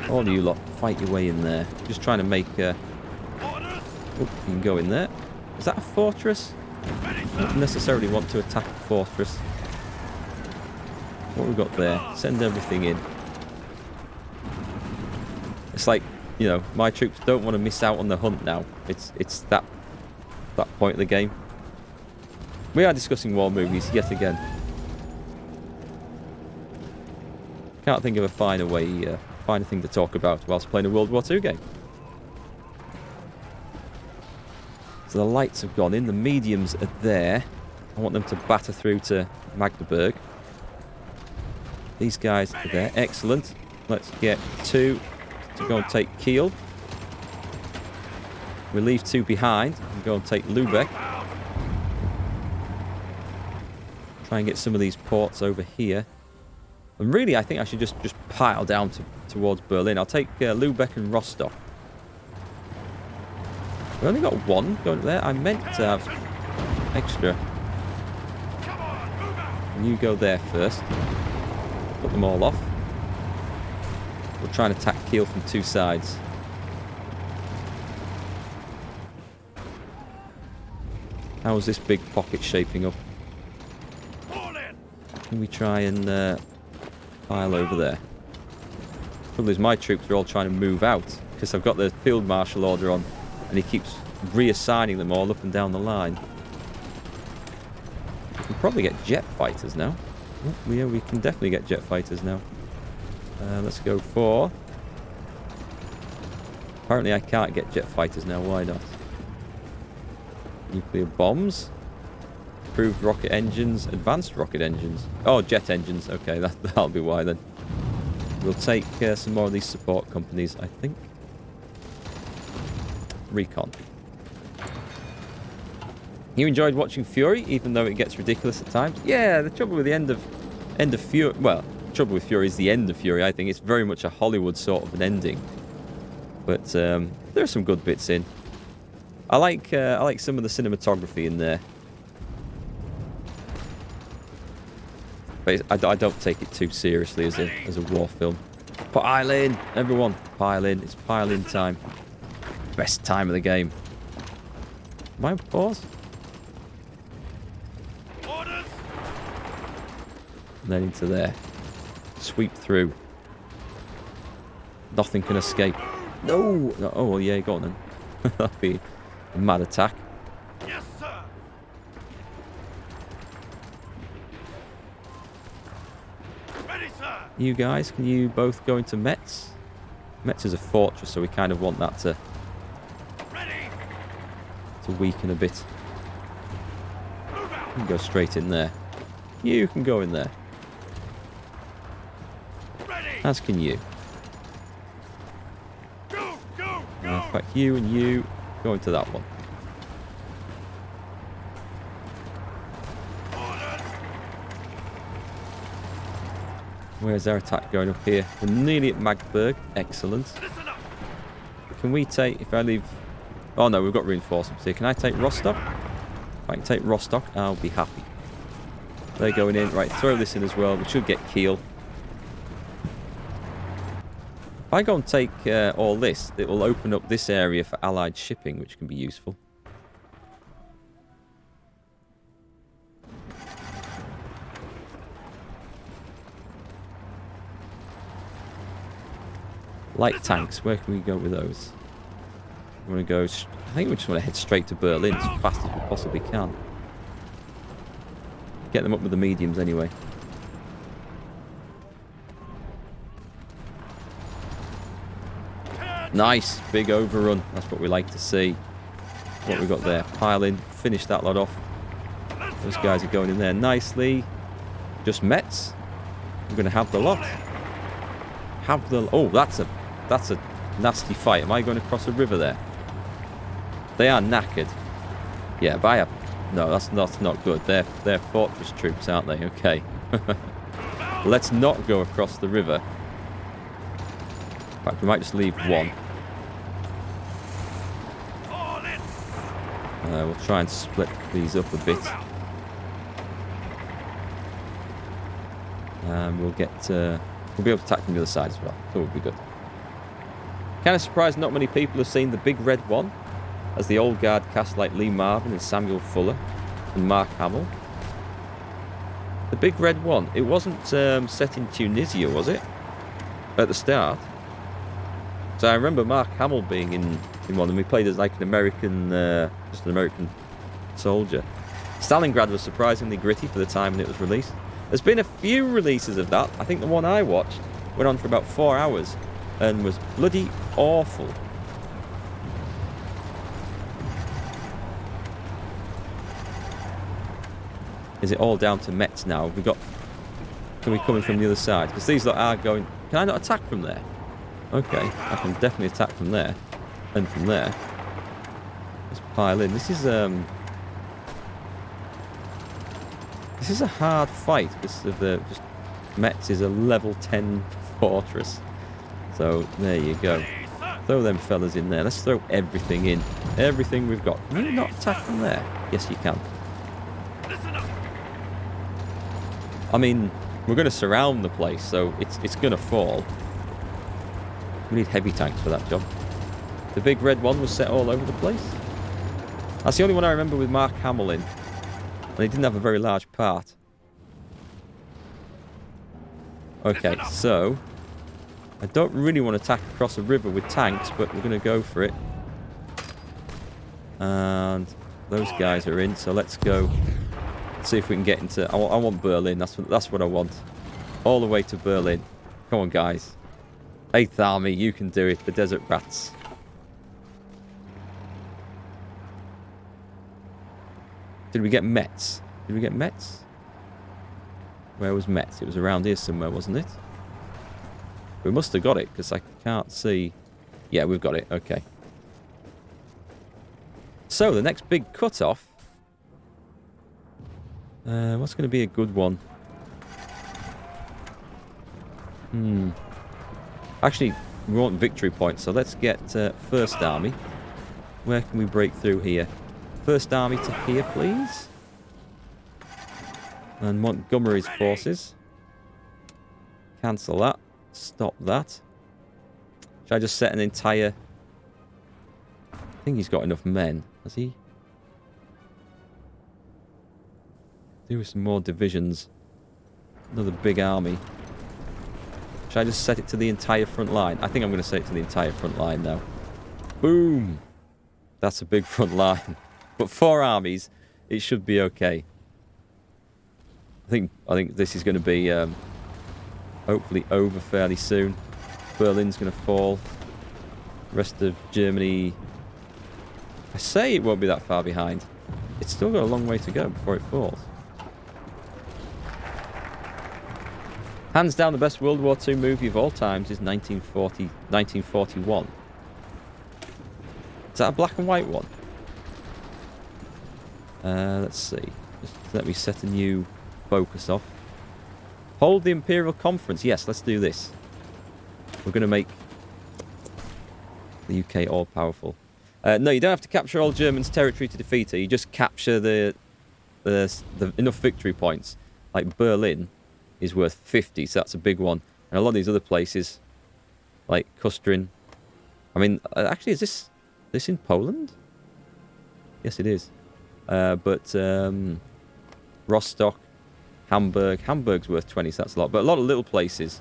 All you lot, fight your way in there. Just trying to make... Oh, you can go in there. Is that a fortress? I don't necessarily want to attack a fortress. What we got there? Send everything in. It's like, you know, my troops don't want to miss out on the hunt now. It's that point of the game. We are discussing war movies yet again. Can't think of a finer way, finer thing to talk about whilst playing a World War II game. So the lights have gone in. The mediums are there. I want them to batter through to Magdeburg. These guys are there. Excellent. Let's get 2 to go and take Kiel. We leave 2 behind and go and take Lubeck. Try and get some of these ports over here. And really, I think I should just pile down towards Berlin. I'll take Lubeck and Rostock. We only got 1 going there. I meant to have extra. And you go there first. Put them all off. We'll try and attack Kiel from 2 sides. How is this big pocket shaping up? Can we try and pile over there? The trouble is my troops are all trying to move out because I've got the field marshal order on and he keeps reassigning them all up and down the line. We can probably get jet fighters now. Oh, yeah, we can definitely get jet fighters now. Let's go for... Apparently I can't get jet fighters now. Why not? Nuclear bombs. Improved rocket engines. Advanced rocket engines. Oh, jet engines. Okay, that'll be why then. We'll take some more of these support companies, I think. Recon. You enjoyed watching Fury, even though it gets ridiculous at times? Yeah, the trouble with the end of Fury... Well, the trouble with Fury is the end of Fury, I think. It's very much a Hollywood sort of an ending. But there are some good bits in. I like some of the cinematography in there. But I don't take it too seriously as a war film. Pile in, everyone. Pile in. It's pile in time. Best time of the game. Am I on pause? Orders. And then into there. Sweep through. Nothing can escape. No. Oh, well, yeah, go on then. That'd be a mad attack. Yes, sir. Ready, sir. You guys, can you both go into Metz? Metz is a fortress, so we kind of want that to weaken a bit. You can go straight in there. You can go in there. As can you. In fact, you and you go into that one. Where's our attack going up here? We're nearly at Magdeburg. Excellent. Can we take... If I leave... Oh no, we've got reinforcements here. Can I take Rostock? If I can take Rostock, I'll be happy. They're going in. Right, throw this in as well. We should get Kiel. If I go and take all this, it will open up this area for Allied shipping, which can be useful. Light tanks, where can we go with those? We want to go... I think we just want to head straight to Berlin as fast as we possibly can. Get them up with the mediums anyway. Nice, big overrun. That's what we like to see. What we got there. Pile in, finish that lot off. Those guys are going in there nicely. Just Metz. I'm going to have the lot. Have the... Oh, that's a nasty fight. Am I going to cross a river there? They are knackered. Yeah, but I have... No, that's not good. They're fortress troops, aren't they? Okay. Let's not go across the river. In fact, we might just leave one. We'll try and split these up a bit. And we'll be able to attack from the other side as well. That would be good. Kind of surprised not many people have seen the Big Red One, as the old guard cast like Lee Marvin and Samuel Fuller and Mark Hamill. The Big Red One, it wasn't set in Tunisia, was it? At the start. So I remember Mark Hamill being in one, and we played as like an American, just an American soldier. Stalingrad was surprisingly gritty for the time when it was released. There's been a few releases of that. I think the one I watched went on for about 4 hours and was bloody awful. Is it all down to Metz now? Have we got... Can we come in from the other side? Because these lot are going... Can I not attack from there? Okay, I can definitely attack from there. And from there. Let's pile in. This is a hard fight because of the... Just Metz is a level 10 fortress. So, there you go. Throw them fellas in there. Let's throw everything in. Everything we've got. Can you not attack from there? Yes, you can. I mean, we're going to surround the place, so it's going to fall. We need heavy tanks for that job. The Big Red One was set all over the place. That's the only one I remember with Mark Hamill in. And he didn't have a very large part. Okay, so... I don't really want to attack across a river with tanks, but we're going to go for it. And those guys are in, so let's go. See if we can get into... I want Berlin. That's what I want. All the way to Berlin. Come on, guys. 8th Army, you can do it. The Desert Rats. Did we get Metz? Did we get Metz? Where was Metz? It was around here somewhere, wasn't it? We must have got it, because I can't see... Yeah, we've got it. Okay. So, the next big cut-off... what's going to be a good one? Actually, we want victory points, so let's get First Army. Where can we break through here? First Army to here, please. And Montgomery's forces. Cancel that. Stop that. Should I just set an entire... I think he's got enough men. Has he? Do some more divisions. Another big army. Should I just set it to the entire front line? I think I'm going to set it to the entire front line now. Boom! That's a big front line. But 4 armies, it should be okay. I think this is going to be hopefully over fairly soon. Berlin's going to fall. The rest of Germany, I say it won't be that far behind. It's still got a long way to go before it falls. Hands down, the best World War II movie of all times is 1941. Is that a black and white one? Let's see. Just let me set a new focus off. Hold the Imperial Conference. Yes, let's do this. We're going to make the UK all-powerful. No, you don't have to capture all Germans' territory to defeat her. You just capture the enough victory points. Like Berlin is worth 50, so that's a big one. And a lot of these other places, like Kustrin. I mean, actually, is this in Poland? Yes, it is. But Rostock, Hamburg. Hamburg's worth 20, so that's a lot. But a lot of little places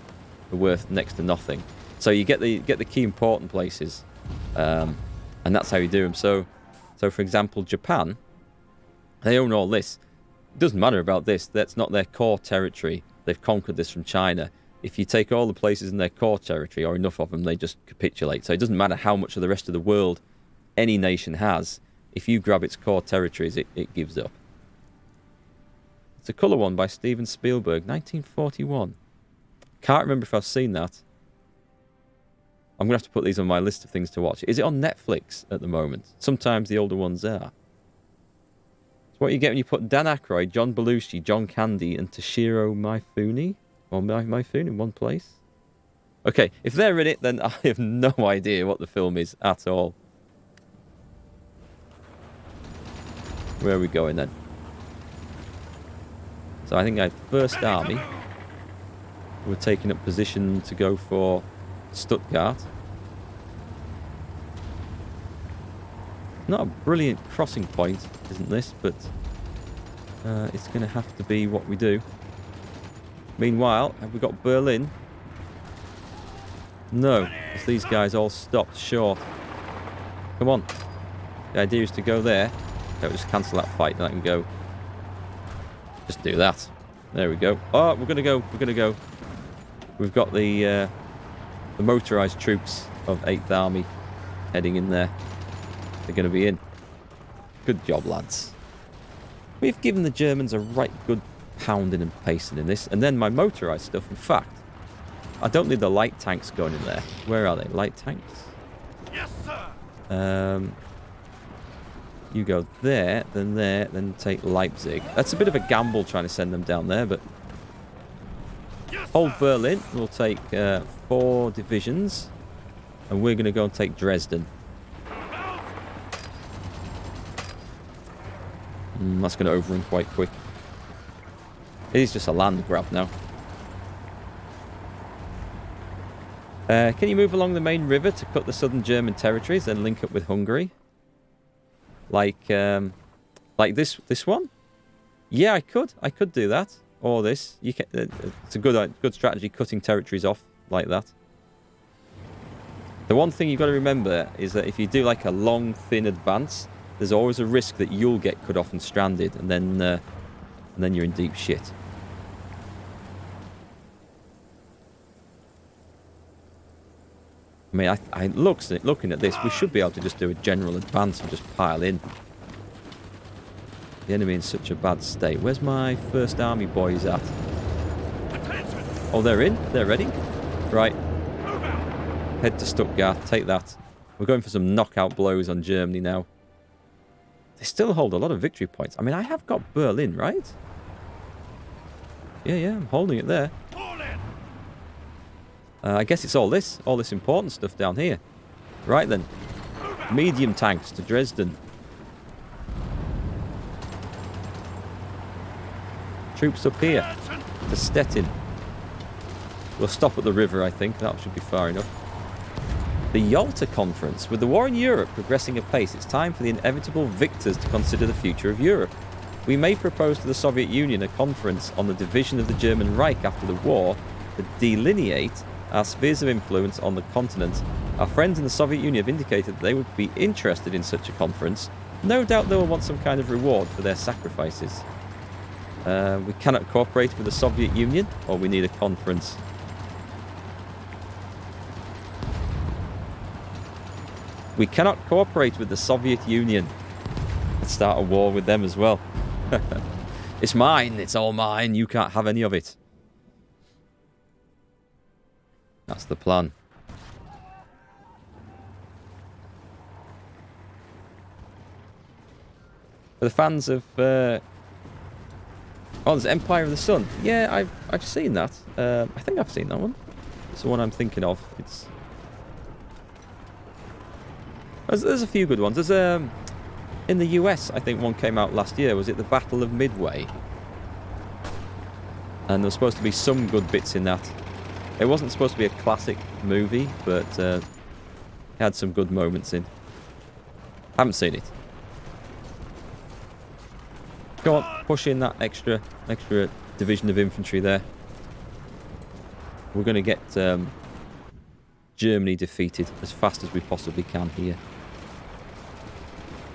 are worth next to nothing. So you get the key important places, and that's how you do them. So for example, Japan, they own all this. It doesn't matter about this. That's not their core territory. They've conquered this from China. If you take all the places in their core territory, or enough of them, they just capitulate. So it doesn't matter how much of the rest of the world any nation has. If you grab its core territories, it gives up. It's a colour one by Steven Spielberg, 1941. Can't remember if I've seen that. I'm going to have to put these on my list of things to watch. Is it on Netflix at the moment? Sometimes the older ones are. So what you get when you put Dan Aykroyd, John Belushi, John Candy, and Toshiro Mifune, or Mifune in one place? Okay, if they're in it, then I have no idea what the film is at all. Where are we going then? So I think I had First Army. We're taking up position to go for Stuttgart. Not a brilliant crossing point, isn't this? But it's going to have to be what we do. Meanwhile, have we got Berlin? No, because these guys all stopped short. Come on. The idea is to go there. Okay, we'll just cancel that fight and I can go. Just do that. There we go. Oh, we're going to go. We're going to go. We've got the motorised troops of 8th Army heading in there. They're going to be in. Good job, lads. We've given the Germans a right good pounding and pacing in this. And then my motorised stuff, in fact, I don't need the light tanks going in there. Where are they? Light tanks? Yes, sir. You go there, then take Leipzig. That's a bit of a gamble trying to send them down there, but Yes, hold sir. Berlin. We'll take 4 divisions, and we're going to go and take Dresden. That's going to overrun quite quick. It is just a land grab now. Can you move along the main river to cut the southern German territories and link up with Hungary? Like this one? Yeah, I could do that. Or this. You can, it's a good strategy, cutting territories off like that. The one thing you've got to remember is that if you do like a long, thin advance, there's always a risk that you'll get cut off and stranded, and then you're in deep shit. I mean, looking at this, we should be able to just do a general advance and just pile in. The enemy in such a bad state. Where's my 1st Army boys at? Oh, they're in. They're ready. Right. Head to Stuttgart. Take that. We're going for some knockout blows on Germany now. They still hold a lot of victory points. I mean, I have got Berlin, right? Yeah, I'm holding it there. I guess it's all this important stuff down here. Right then. Medium tanks to Dresden. Troops up here to Stettin. We'll stop at the river, I think. That should be far enough. The Yalta Conference. With the war in Europe progressing apace, it's time for the inevitable victors to consider the future of Europe. We may propose to the Soviet Union a conference on the division of the German Reich after the war to delineate our spheres of influence on the continent. Our friends in the Soviet Union have indicated that they would be interested in such a conference. No doubt they will want some kind of reward for their sacrifices. We cannot cooperate with the Soviet Union, or we need a conference. We cannot cooperate with the Soviet Union. Let's start a war with them as well. It's mine, it's all mine, you can't have any of it. That's the plan. For the fans of... Oh, there's Empire of the Sun. Yeah, I've seen that. I think I've seen that one. It's the one I'm thinking of. There's a few good ones. There's in the US, I think one came out last year. Was it the Battle of Midway? And there was supposed to be some good bits in that. It wasn't supposed to be a classic movie, but it had some good moments in. Haven't seen it. Go on, push in that extra division of infantry there. We're going to get Germany defeated as fast as we possibly can here.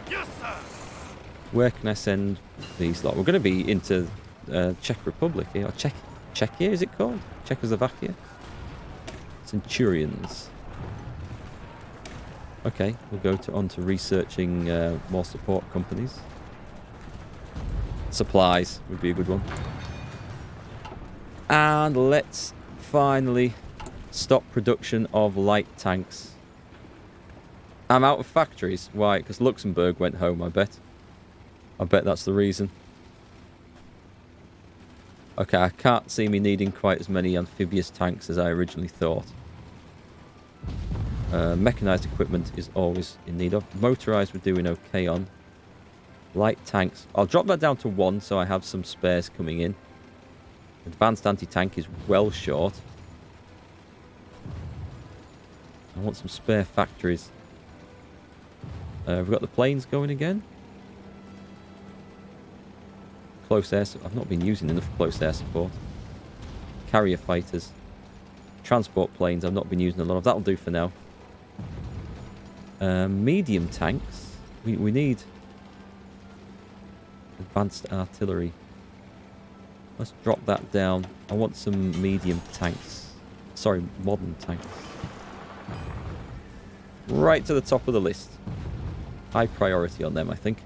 Yes, sir. Where can I send these lot? We're going to be into Czech Republic here, or Czechia is it called? Czechoslovakia? Centurions. Okay, we'll go on to researching more support companies. Supplies would be a good one. And let's finally stop production of light tanks. I'm out of factories. Why? Because Luxembourg went home, I bet. I bet that's the reason. Okay, I can't see me needing quite as many amphibious tanks as I originally thought. Mechanized equipment is always in need of. Motorized we're doing okay on. Light tanks. I'll drop that down to 1 so I have some spares coming in. Advanced anti-tank is well short. I want some spare factories. We've got the planes going again. Close air. I've not been using enough close air support. Carrier fighters. Transport planes I've not been using a lot of. That'll do for now. Medium tanks. We need advanced artillery. Let's drop that down. I want some medium tanks. Sorry, modern tanks. Right to the top of the list. High priority on them, I think.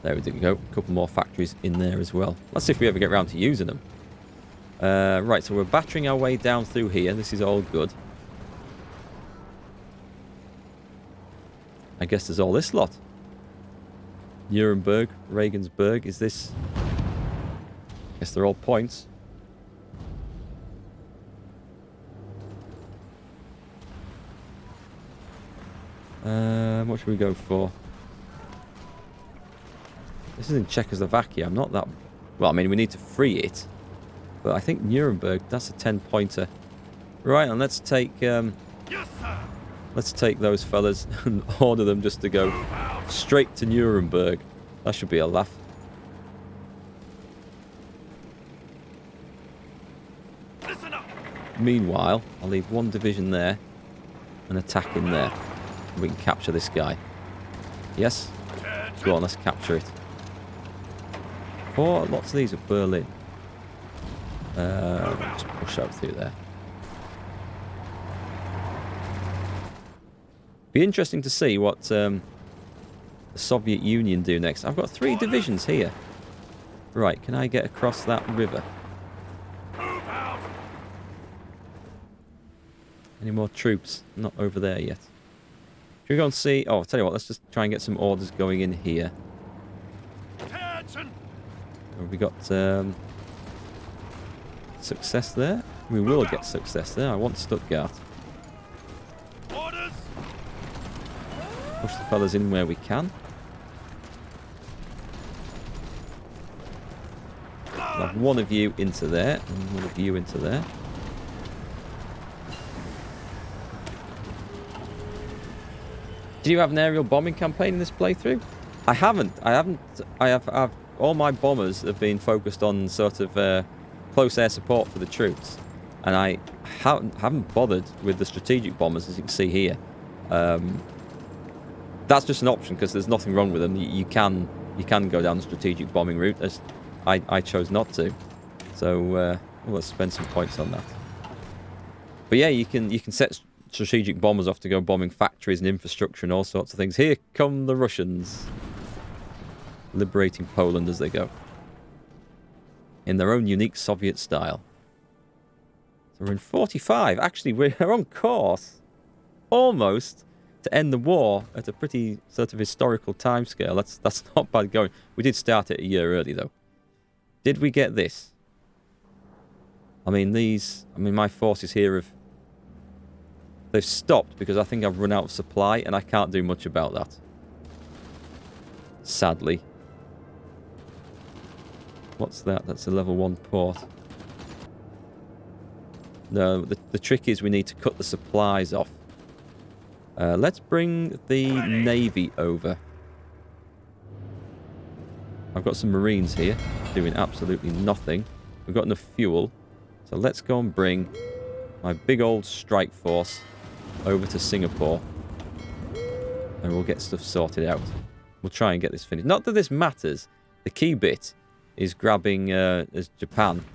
There we go. A couple more factories in there as well. Let's see if we ever get around to using them. Right, so we're battering our way down through here. This is all good. I guess there's all this lot. Nuremberg, Regensburg. Is this... I guess they're all points. What should we go for? This is in Czechoslovakia. I'm not that... Well, I mean, we need to free it. But I think Nuremberg, that's a 10-pointer. Right, and let's take... Yes, sir. Let's take those fellas and order them just to go straight to Nuremberg. That should be a laugh. Listen up. Meanwhile, I'll leave one division there and attack in there. We can capture this guy. Yes? Go on, let's capture it. Lots of these at Berlin. Just push out through there. Be interesting to see what the Soviet Union do next. I've got 3 divisions here. Right, can I get across that river? Any more troops? Not over there yet. Should we go and see? Oh, I'll tell you what, let's just try and get some orders going in here. Have we got success there? We will get success there. I want Stuttgart. Orders. Push the fellas in where we can. I'll have one of you into there and one of you into there. Do you have an aerial bombing campaign in this playthrough? I haven't. I've all my bombers have been focused on sort of close air support for the troops, and I haven't bothered with the strategic bombers, as you can see here. That's just an option because there's nothing wrong with them. You can go down the strategic bombing route, as I chose not to. So let's spend some points on that. But yeah, you can set strategic bombers off to go bombing factories and infrastructure and all sorts of things. Here come the Russians, liberating Poland as they go, in their own unique Soviet style. So we're in 45. Actually, we're on course, almost, to end the war at a pretty sort of historical timescale. That's not bad going. We did start it a year early, though. Did we get this? I mean, my forces here they've stopped because I think I've run out of supply, and I can't do much about that, sadly. What's that? That's a level 1 port. No, the trick is we need to cut the supplies off. Let's bring the Navy over. I've got some Marines here doing absolutely nothing. We've got enough fuel. So let's go and bring my big old strike force over to Singapore. And we'll get stuff sorted out. We'll try and get this finished. Not that this matters. The key bit is grabbing is Japan.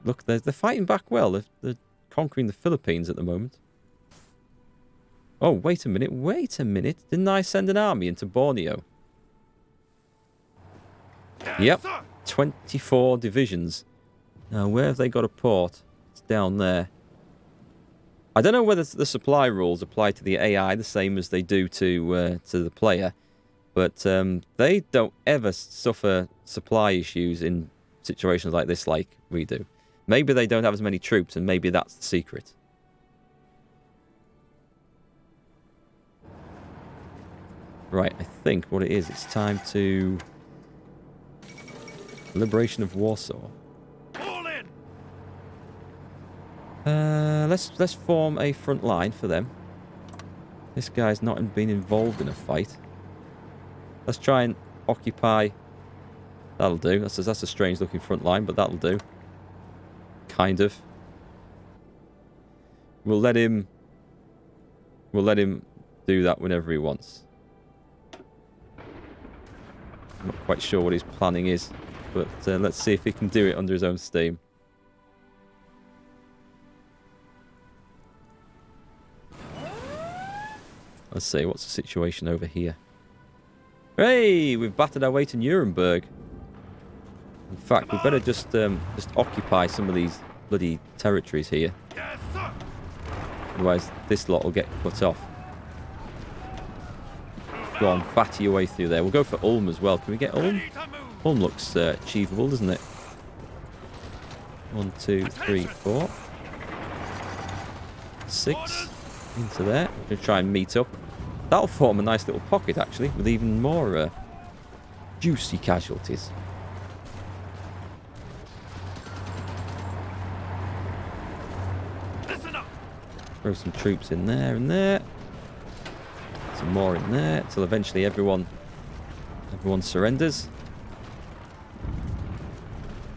Look, they're fighting back well. They're conquering the Philippines at the moment. Oh, wait a minute. Wait a minute. Didn't I send an army into Borneo? Yep. 24 divisions. Now, where have they got a port? It's down there. I don't know whether the supply rules apply to the AI the same as they do to the player, but they don't ever suffer supply issues in situations like this like we do. Maybe they don't have as many troops, and maybe that's the secret. Right, I think what it is, it's time to... Liberation of Warsaw. All in. Let's form a front line for them. This guy's not been involved in a fight. Let's try and occupy. That'll do. That's a strange looking front line, but that'll do. Kind of. We'll let him do that whenever he wants. I'm not quite sure what his planning is, but let's see if he can do it under his own steam. Let's see, what's the situation over here? Hey, we've battered our way to Nuremberg. In fact, we better just occupy some of these bloody territories here. Yes, sir. Otherwise, this lot will get cut off. Go on, batter your way through there. We'll go for Ulm as well. Can we get Ulm? Ready to move. Ulm looks achievable, doesn't it? 1, 2, 3, 4. 6. Into there. We're going to try and meet up. That'll form a nice little pocket, actually, with even more juicy casualties. Listen up. Throw some troops in there and there. Some more in there, until eventually everyone surrenders.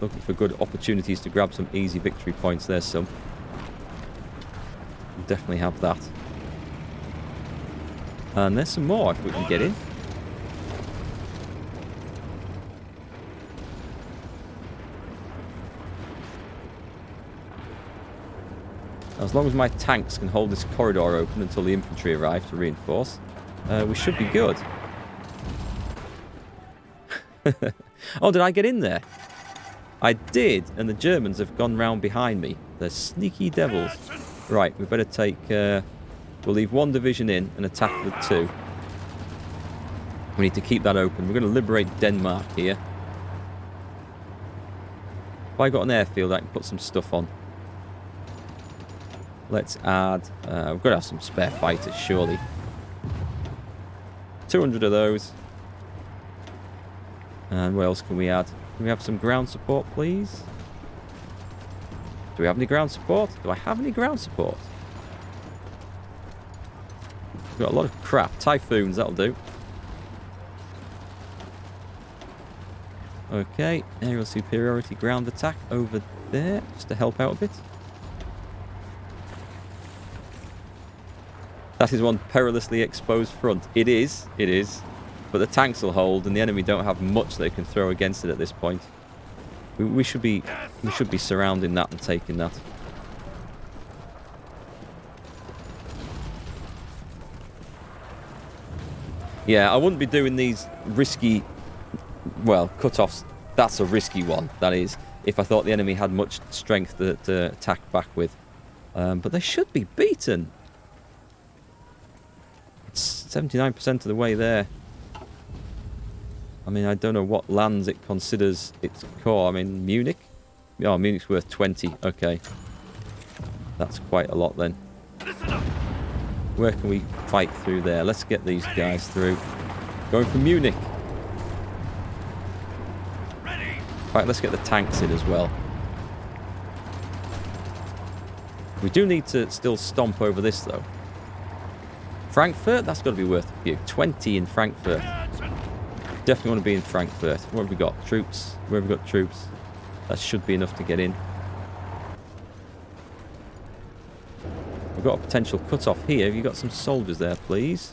Looking for good opportunities to grab some easy victory points. There's some. We'll definitely have that. And there's some more if we can get in. As long as my tanks can hold this corridor open until the infantry arrive to reinforce, we should be good. Oh, did I get in there? I did, and the Germans have gone round behind me. They're sneaky devils. Right, we better take... we'll leave one division in and attack the 2. We need to keep that open. We're going to liberate Denmark here. If I got an airfield, I can put some stuff on. Let's add... we've got to have some spare fighters, surely. 200 of those. And what else can we add? Can we have some ground support, please? Do we have any ground support? Do I have any ground support? We've got a lot of crap. Typhoons, that'll do. Okay, aerial superiority ground attack over there, just to help out a bit. That is one perilously exposed front. It is. But the tanks will hold, and the enemy don't have much they can throw against it at this point. We should be surrounding that and taking that. Yeah, I wouldn't be doing these risky, well, cut-offs. That's a risky one, that is, if I thought the enemy had much strength to attack back with. But they should be beaten. It's 79% of the way there. I mean, I don't know what lands it considers its core. I mean, Munich? Oh, Munich's worth 20. Okay. That's quite a lot then. Where can we fight through there? Let's get these guys through. Going for Munich. In fact, let's get the tanks in as well. We do need to still stomp over this, though. Frankfurt? That's got to be worth a few. 20 in Frankfurt. Definitely want to be in Frankfurt. What have we got? Troops. Where have we got troops? That should be enough to get in. We've got a potential cut-off here. Have you got some soldiers there, please?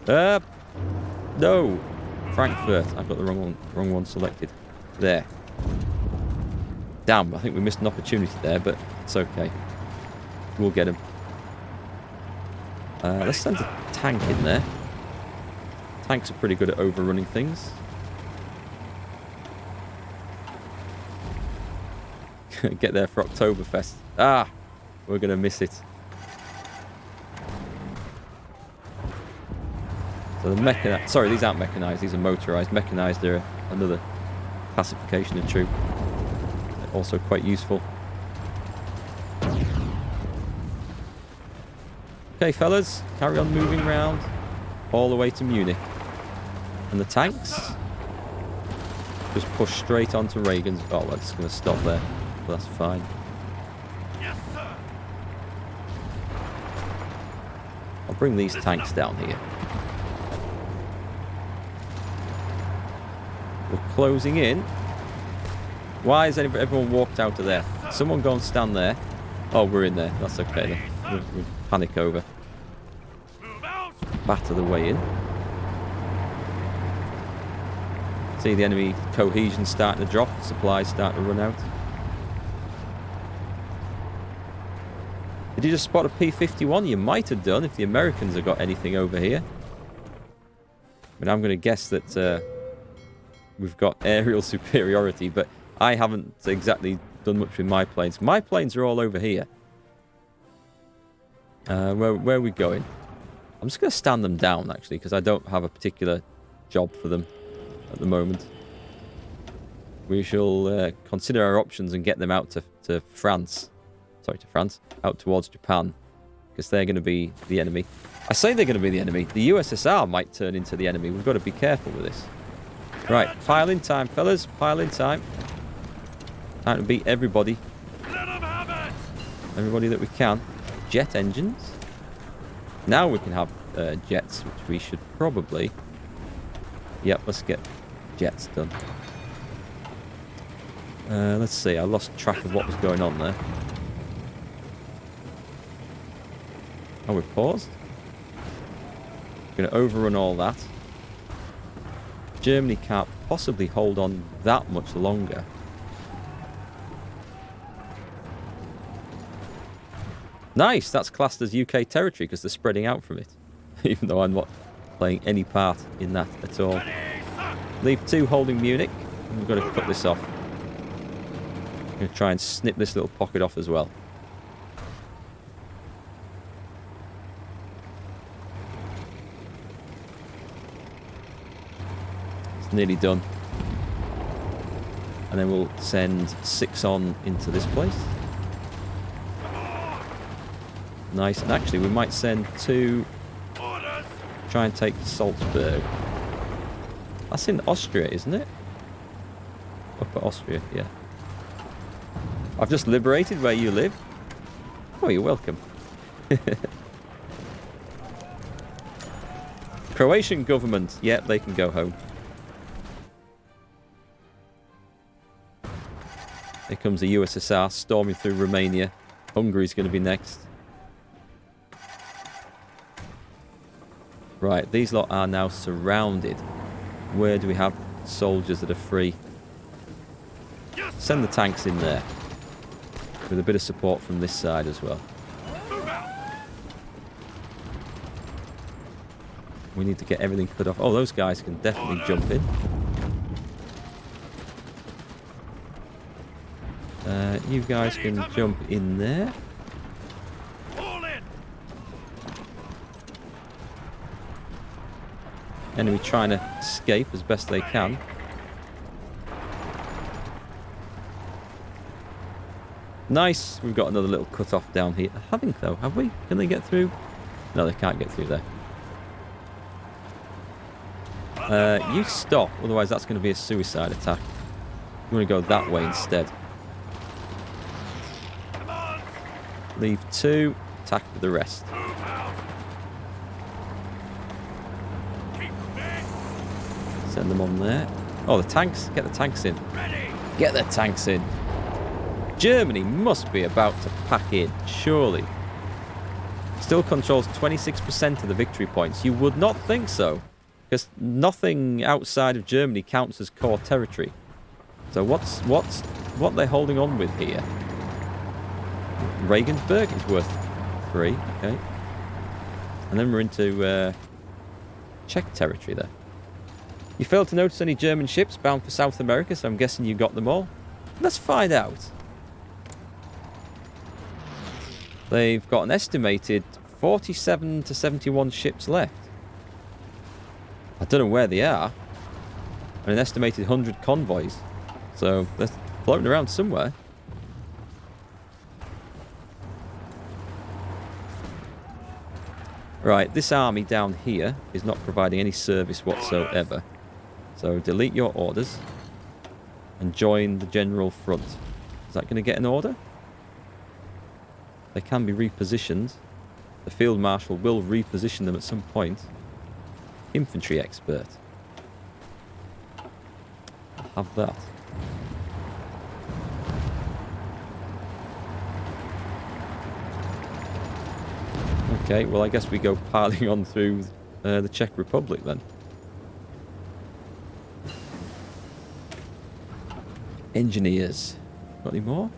No! Frankfurt. I've got the wrong one selected. There. Damn, I think we missed an opportunity there, but it's okay. We'll get him. Let's send a tank in there. Tanks are pretty good at overrunning things. Get there for Oktoberfest. Ah! We're going to miss it. So the mechanized... Sorry, these aren't mechanized. These are motorized. Mechanized are another classification of troop. They're also quite useful. Okay, fellas. Carry on moving round. All the way to Munich. And the tanks just push straight onto Reagan's... Oh, well, it's going to stop there. But that's fine. Yes, sir. I'll bring these tanks down here. We're closing in. Why has everyone walked out of there? Someone go and stand there. Oh, we're in there. That's okay then. We'll panic over. Move out. Batter the way in. See the enemy cohesion starting to drop. Supplies starting to run out. Did you just spot a P-51? You might have done if the Americans have got anything over here. But I'm going to guess that we've got aerial superiority, but I haven't exactly done much with my planes. My planes are all over here. Where are we going? I'm just going to stand them down, actually, because I don't have a particular job for them at the moment. We shall consider our options and get them out to France. Sorry, to France. Out towards Japan. Because they're going to be the enemy. I say they're going to be the enemy. The USSR might turn into the enemy. We've got to be careful with this. Right, pile in time, fellas. Pile in time. Time to beat everybody. Let 'em have it. Everybody that we can. Jet engines. Now we can have jets, which we should probably... Yep, let's get jets done. Let's see, I lost track of what was going on there. Oh, we've paused. We're going to overrun all that. Germany can't possibly hold on that much longer. Nice, that's classed as UK territory because they're spreading out from it. Even though I'm not playing any part in that at all. Leave 2 holding Munich. We've got to cut this off. I'm going to try and snip this little pocket off as well. It's nearly done. And then we'll send 6 on into this place. Nice. And actually, we might send 2... Orders. Try and take Salzburg. That's in Austria, isn't it? Upper Austria, yeah. I've just liberated where you live. Oh, you're welcome. Croatian government. Yep, they can go home. Here comes the USSR storming through Romania. Hungary's going to be next. Right, these lot are now surrounded. Where do we have soldiers that are free? Yes, Send the tanks in there. With a bit of support from this side as well. move out. We need to get everything cut off. Oh, those guys can definitely jump in. You guys can jump in there. All in. Enemy trying to escape as best they can. Nice. We've got another little cut off down here. I think though, have we? Can they get through? No, they can't get through there. You stop, otherwise that's going to be a suicide attack. You want to go that way instead. Come on. Leave 2, attack with the rest. Move out. Keep moving. Send them on there. Oh, the tanks. Get the tanks in. Ready. Get the tanks in. Germany must be about to pack in, surely. Still controls 26% of the victory points. You would not think so, because nothing outside of Germany counts as core territory. So what they're holding on with here? Regensburg is worth 3, okay. And then we're into Czech territory there. You failed to notice any German ships bound for South America, so I'm guessing you got them all. Let's find out. They've got an estimated 47 to 71 ships left. I don't know where they are. And an estimated 100 convoys. So they're floating around somewhere. Right, this army down here is not providing any service whatsoever. So delete your orders and join the general front. Is that going to get an order? They can be repositioned. The field marshal will reposition them at some point. Infantry expert. I'll have that. Okay, well I guess we go piling on through the Czech Republic then. Engineers. Got any more?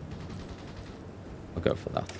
I'll go for that.